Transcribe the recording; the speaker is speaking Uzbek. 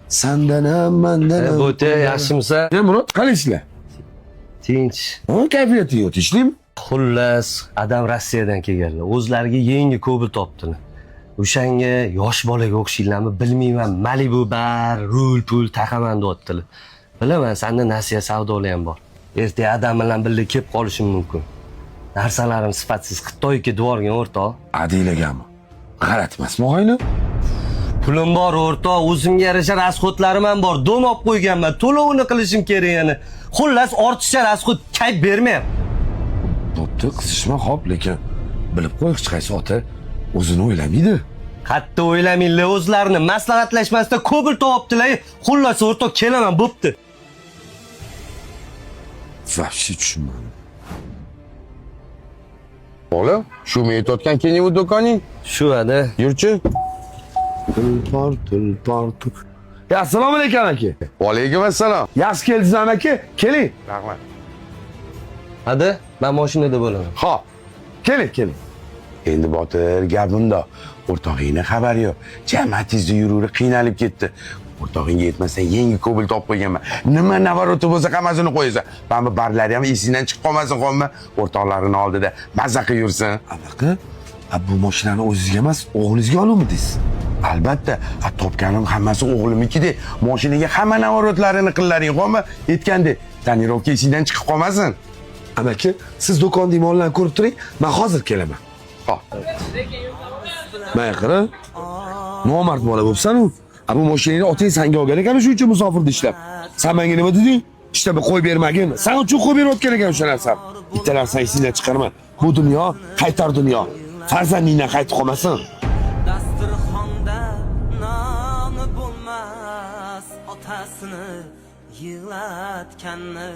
Sandan ham mandan ham. Bo'ta yaxshimisa? Ne Murod, qalaysizlar? Tinch. Ha, kayfiyati yo'q, ishlaymi? Xullas, adam Rossiyadan kelganlar. O'zlariga yangi Cobalt topdilar. O'shanga yosh bolaga o'xshaylarmi bilmayman. Malibu bar, rul pul taqaman deyaptilar. Bilaman, senda nasiya savdolar ham bor. Ertaga adam bilan birga kelib qolishim mumkin. Narsalarim sifatsiz Xitoyga ketib borgan o'rtoq. Adilaganmi? G'alati emasmi og'ayni? Pulim bor o'rtoq, o'zimga yarasha rasxodlarim ham bor. Don olib qo'yganman, to'lovini qilishim kerak yana. Xullas, ortiqcha rasxod kayf bermayapti. Bo'pti, qisishma xo'p, lekin bilib qo'y, hech qaysi ota o'zini o'ylamaydi. Qatta o'ylamanglar, o'zlarini maslahatlashmasdan Cobalt topdilar. Xullas, o'rtoq kelaman, bo'pti. Vobshe tushunmadim. Bola, shu men aytayotgan keyin bu do'koning. Shu ada. Yurchi. Tulpor. Ya, assalomu alaykum aka. Va alaykum assalom. Yaxshi keldingiz aka. Keling. Rahmat. Hadi, men mashinada bo'laman. Xo'p. Keling. Endi Botir, gap bunda. O'rtog'ingning xabari yo'q. Jamatingizda yururi qiynalib ketdi. O'rtog'ingga yetmasa yangi Cobalt topib qo'yganman. Nima navaroti bo'lsa hammasini qo'yasan. Mana bu barlari ham esingdan chiqib qolmasin, xo'pmi? O'rtoqlarini oldida mazza qilib yursin. Anaqa, bu mashinani o'zingizga emas, o'g'lingizga oluvmidingiz? Albatta, topganim hammasi o'g'limnikida. Mashinaga hamma navarotlarini qillaring, xo'pmi? Aytgandek, tonirovka esingdan chiqib qolmasin. Amaki, siz do'konda mollarni ko'rib turing, men hozir kelaman. Xo'p. Mana qara. Nomard bola bo'psan-ku. Bu mashinani otang senga olgan ekan, shu uchun musofirda ishlab. Sen menga nima deding? Ishlab qo'yib bermagin. Sen uchun qo'yib berayotgan ekan o'sha narsani. Bitta narsani esingdan chiqarma. Bu dunyo qaytar dunyo. Farzandingdan qaytib qolmasin. Dasturxonda nomi bo'lmas otasini yig'latganni